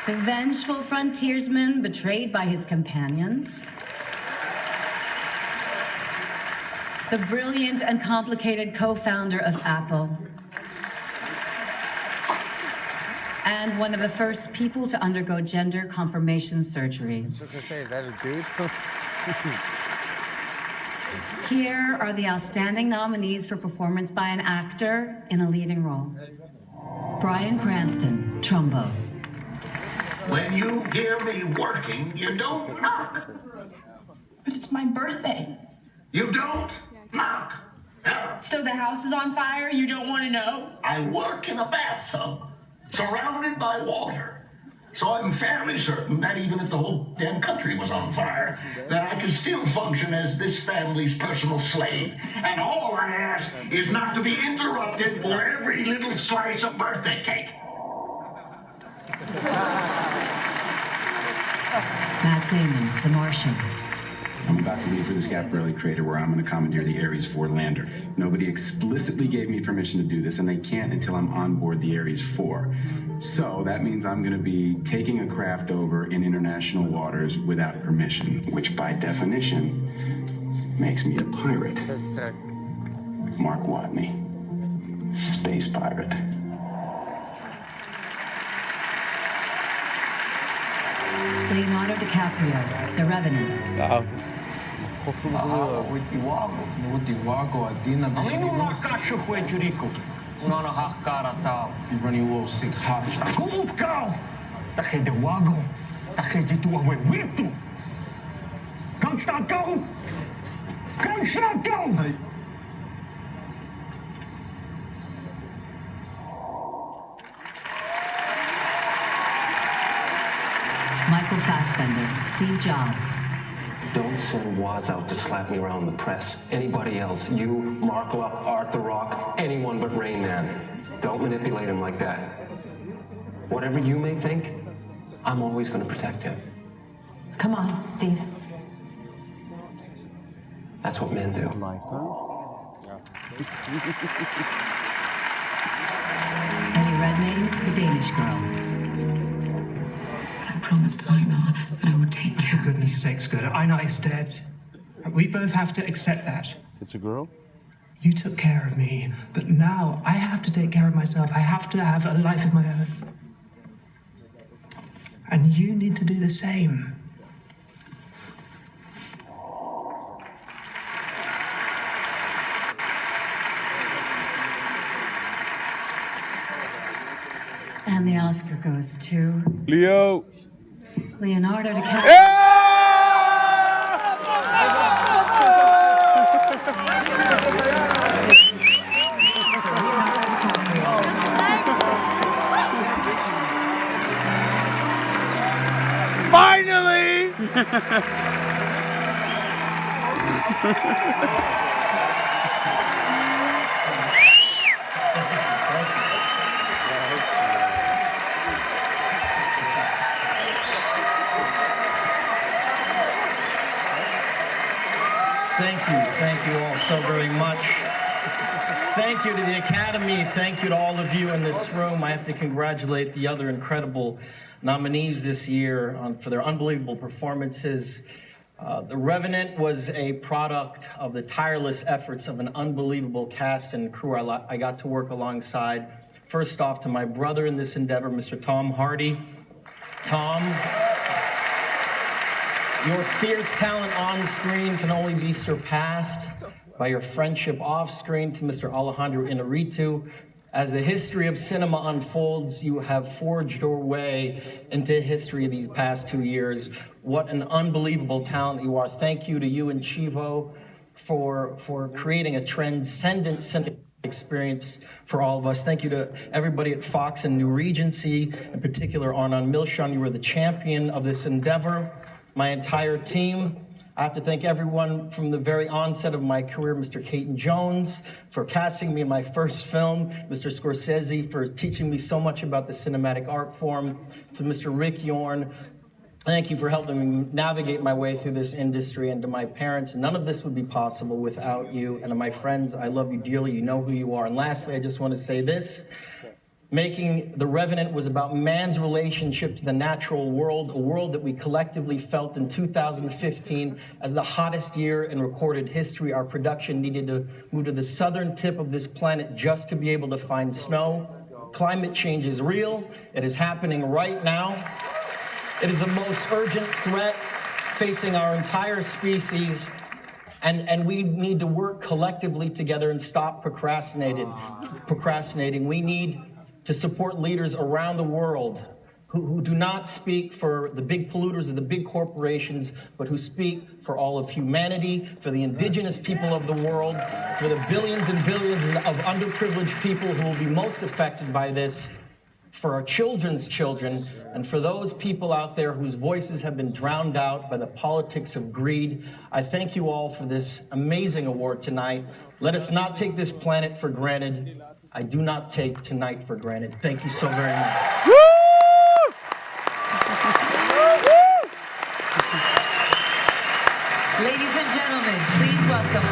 The vengeful frontiersman betrayed by his companions. The brilliant and complicated co-founder of Apple. And one of the first people to undergo gender confirmation surgery. I was just gonna say, is that a dude? Here are the outstanding nominees for performance by an actor in a leading role. Bryan Cranston, trombone. When you hear me working, you don't knock. But it's my birthday. You don't knock. Ever. So the house is on fire? You don't want to know? I work in a bathtub, surrounded by water. So I'm fairly certain that even if the whole damn country was on fire, that I could still function as this family's personal slave. And all I ask is not to be interrupted for every little slice of birthday cake. Matt Damon, The Martian. I'm about to leave for the Schiaparelli crater where I'm going to commandeer the Ares 4 lander. Nobody explicitly gave me permission to do this, and they can't until I'm on board the Ares 4. So that means I'm going to be taking a craft over in international waters without permission, which by definition makes me a pirate. Mark Watney, space pirate. Leonardo Dicaprio, The Revenant. Michael Fassbender, Steve Jobs. Don't send Waz out to slap me around the press. Anybody else, you, Markla, Arthur Rock, anyone but Rain Man. Don't manipulate him like that. Whatever you may think, I'm always going to protect him. Come on, Steve. That's what men do. Eddie Redmayne, The Danish Girl. I promised Einar that I would take care of For goodness sakes, Gerda, Einar is dead. We both have to accept that. It's a girl? You took care of me, but now I have to take care of myself. I have to have a life of my own. And you need to do the same. And the Oscar goes to Leo! Leonardo DiCaprio. Finally! Thank you all so very much. Thank you to the Academy. Thank you to all of you in this room. I have to congratulate the other incredible nominees this year for their unbelievable performances. The Revenant was a product of the tireless efforts of an unbelievable cast and crew I got to work alongside. First off, to my brother in this endeavor, Mr. Tom Hardy. Tom, your fierce talent on screen can only be surpassed by your friendship off screen. To Mr. Alejandro Inarritu. As the history of cinema unfolds, you have forged your way into history these past 2 years. What an unbelievable talent you are. Thank you to you and Chivo for creating a transcendent cinema experience for all of us. Thank you to everybody at Fox and New Regency, in particular Arnon Milchan. You were the champion of this endeavor. My entire team. I have to thank everyone from the very onset of my career, Mr. Caton Jones for casting me in my first film, Mr. Scorsese for teaching me so much about the cinematic art form, to Mr. Rick Yorn, thank you for helping me navigate my way through this industry, and to my parents, none of this would be possible without you, and to my friends, I love you dearly, you know who you are. And lastly, I just want to say this, Making The Revenant was about man's relationship to the natural world, a world that we collectively felt in 2015 as the hottest year in recorded history. Our production needed to move to the southern tip of this planet just to be able to find snow. Climate change is real. It is happening right now. It is the most urgent threat facing our entire species, and we need to work collectively together and stop procrastinating. We need to support leaders around the world who do not speak for the big polluters or the big corporations, but who speak for all of humanity, for the indigenous people of the world, for the billions and billions of underprivileged people who will be most affected by this, for our children's children, and for those people out there whose voices have been drowned out by the politics of greed. I thank you all for this amazing award tonight. Let us not take this planet for granted. I do not take tonight for granted. Thank you so very much. Ladies and gentlemen, please welcome